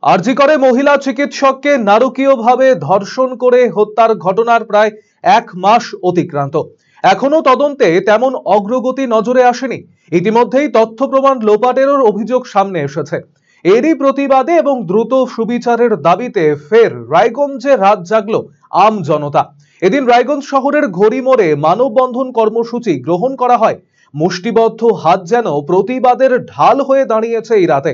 RG करे महिला चिकित्सकকে নারকীয়ভাবে ধর্ষণ করে হত্যার ঘটনার প্রায় এক মাস অতিক্রান্ত। এখনো তদন্তে তেমন অগ্রগতি নজরে আসেনি। ইতিমধ্যেই তথ্য প্রমাণ লোপাটের অভিযোগ সামনে এসেছে। এরই প্রতিবাদে এবং দ্রুত সুবিচারের দাবিতে ফের রায়গঞ্জে রাত জাগলো আম জনতা। এদিন রায়গঞ্জ শহরের ঘড়িমোড়ে মানববন্ধন কর্মসূচি গ্রহণ করা হয়। মুষ্টিবদ্ধ হাত যেন প্রতিবাদের ঢাল হয়ে দাঁড়িয়েছে এই রাতে।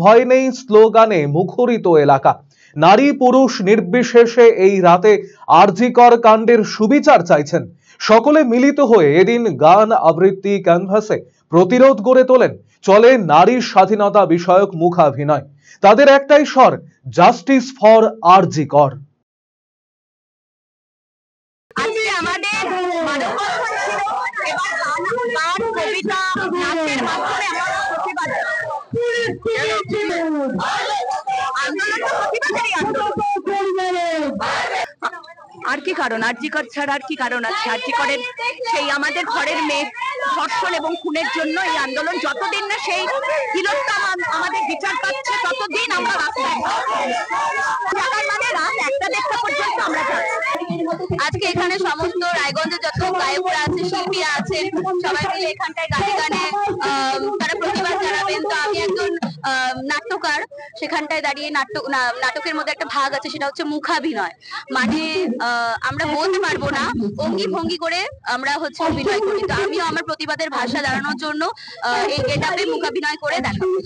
ভয় নেই স্লোগানে মুখরিত এলাকা। নারী পুরুষ নির্বিশেষে এই রাতে আরজিকর কাণ্ডের সুবিচার চাইছেন। সকলে মিলিত হয়ে এদিন গান আবৃত্তি ক্যানভাসে প্রতিরোধ গড়ে তোলেন। চলে নারী স্বাধীনতা বিষয়ক মুখাভিনয়। তাদের একটাই স্বর, জাস্টিস ফর আরজিকর। আর কি কারণ আরজিকর ছাড়া আর কি কারণ আছে? আরজিকরের সেই আমাদের ঘরের মেয়ে ধর্ষণ এবং খুনের জন্য এই আন্দোলন যতদিন না সেই তিলোত্তমা আমাদের বিচার পাচ্ছে ততদিন আমরা রাস্তায় মানে রাত 1টা পর্যন্ত আমরা আজকে এখানে সমস্ত রায়গঞ্জে যত গায়করা আছে শিল্পীরা আছেন সবাই মিলে এখানটায় গানে গানে তারা প্রতিবাদ জানাবেন। তো আমি একজন নাট্যকার, সেখানটায় দাঁড়িয়ে নাটকের মধ্যে একটা ভাগ আছে, সেটা হচ্ছে মুখাভিনয়। মানে আমরা বলতে পারবো না, অঙ্গি ভঙ্গি করে আমরা হচ্ছে অভিনয় করি। তো আমিও আমার প্রতিবাদের ভাষা দাঁড়ানোর জন্য এই গেটআপে মুখাভিনয় করে দেখাবো,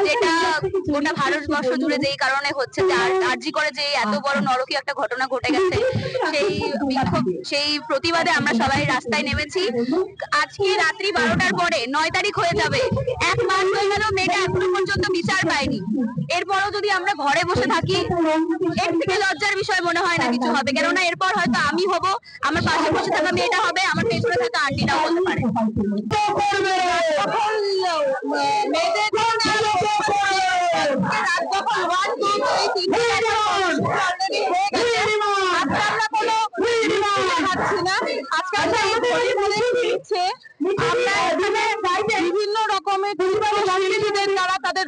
যেটা গোটা ভারতবর্ষ জুড়ে যেই কারণে হচ্ছে যে আরজি করে যে এত বড় নরকীয় একটা ঘটনা ঘটে গেছে, সেই বিক্ষোভ সেই প্রতিবাদে আমরা সবাই রাস্তায় নেমেছি। আজকে রাত্রি 12টার পরে 9 তারিখ হয়ে যাবে, এক মাস হয়ে গেল, মেয়েটা এখনো পর্যন্ত বিচার পায়নি। এরপরও যদি আমরা ঘরে বসে থাকি, এর থেকে লজ্জার বিষয় মনে হয় না কিছু হবে। কেননা এরপর হয়তো আমি হব, আমার পাশে বসে থাকা মেয়েটা হবে, আমার পেছনে থাকা আন্টিটাও হতে পারে। বিভিন্ন রকমের দ্বারা তাদের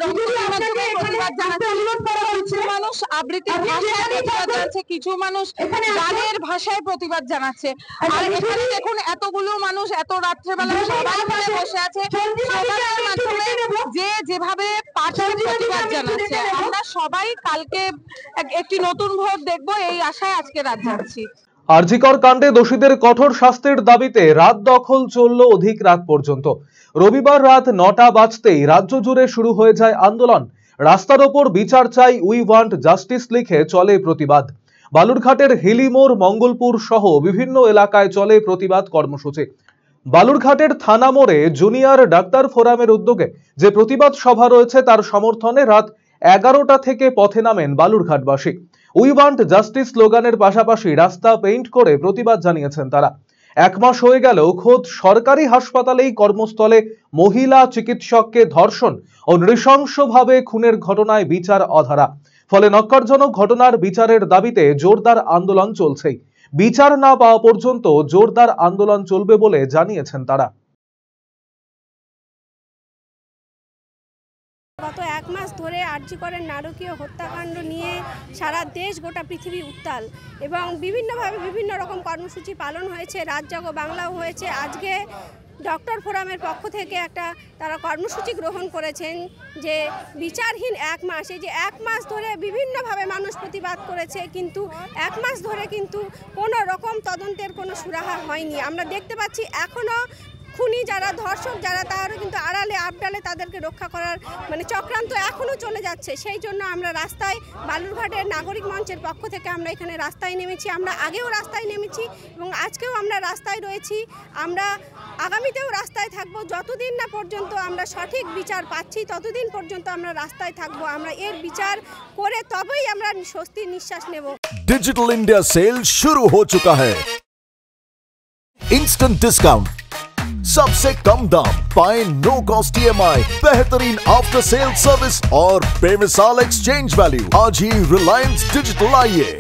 মানুষ আবৃত্তির ভাষায় প্রতিবাদ জানাচ্ছে, কিছু মানুষ গানের ভাষায় প্রতিবাদ জানাচ্ছে। আর এখানে দেখুন এতগুলো মানুষ এত রাত্রেবেলা সবাই মিলে বসে আছে, যে যেভাবে পাশে প্রতিবাদ জানাচ্ছে। আমরা সবাই কালকে একটি নতুন ভোট দেখবো, এই আশায় আজকে রাত যাচ্ছি। আরজিকর কাণ্ডে দোষীদের কঠোর শাস্তির দাবিতে রাত দখল চলল অধিক রাত পর্যন্ত। রবিবার রাত 9টা বাজতেই রাজ্য জুড়ে শুরু হয়ে যায় আন্দোলন। রাস্তার ওপর বিচার চাই, উই ওয়ান্ট জাস্টিস লিখে চলে প্রতিবাদ। বালুরঘাটের হিলিমোড়, মঙ্গলপুর সহ বিভিন্ন এলাকায় চলে প্রতিবাদ কর্মসূচি। বালুরঘাটের থানা মোড়ে জুনিয়র ডাক্তার ফোরামের উদ্যোগে যে প্রতিবাদ সভা রয়েছে তার সমর্থনে রাত 11টা থেকে পথে নামেন বালুরঘাটবাসী। উই ওয়ান্ট জাস্টিস স্লোগানের পাশাপাশি রাস্তা পেইন্ট করে প্রতিবাদ জানিয়েছেন তারা। এক মাস হয়ে গেল খোদ সরকারি হাসপাতালেই কর্মস্থলে মহিলা চিকিৎসককে ধর্ষণ ও নৃশংসভাবে খুনের ঘটনায় বিচার অধারা। ফলে নক্কারজনক ঘটনার বিচারের দাবিতে জোরদার আন্দোলন চলছেই। বিচার না পাওয়া পর্যন্ত জোরদার আন্দোলন চলবে বলে জানিয়েছেন তারা। গত এক মাস ধরে আরজিকরের নারকীয় হত্যাকাণ্ড নিয়ে সারা দেশ গোটা পৃথিবী উত্তাল এবং বিভিন্নভাবে বিভিন্ন রকম কর্মসূচি পালন হয়েছে। রাত জাগো বাংলাও হয়েছে। আজকে ডক্টর ফোরামের পক্ষ থেকে তারা কর্মসূচি গ্রহণ করেছেন যে বিচারহীন এক মাস। এই যে এক মাস ধরে বিভিন্নভাবে মানুষ প্রতিবাদ করেছে, কিন্তু এক মাস ধরে কিন্তু কোনো রকম তদন্তের কোনো সুরাহা হয়নি। আমরা দেখতে পাচ্ছি এখনও খুনি যারা, ধর্ষক যারা, তারও কিন্তু আড়ালে আবডালে তাদেরকে রক্ষা করার চক্রান্ত এখনও চলে যাচ্ছে। সেই জন্য আমরা রাস্তায়, বালুরঘাটের নাগরিক মঞ্চের পক্ষ থেকে আমরা এখানে রাস্তায় নেমেছি। আমরা আগেও রাস্তায় নেমেছি এবং আজকেও আমরা রাস্তায় রয়েছি। আমরা আগামীতেও রাস্তায় থাকবো। যতদিন না পর্যন্ত আমরা সঠিক বিচার পাচ্ছি ততদিন পর্যন্ত আমরা রাস্তায় থাকবো। আমরা এর বিচার করে তবেই আমরা স্বস্তির নিঃশ্বাস নেব। डिजिटल इंडिया सेल शुरू हो चुका है। इंस्टेंट डिस्काउंट, सबसे कम दाम, पाएं नो कॉस्ट EMI, बेहतरीन आफ्टर सेल सर्विस और बेमिसाल एक्सचेंज वैल्यू। आज ही रिलायंस डिजिटल आइए।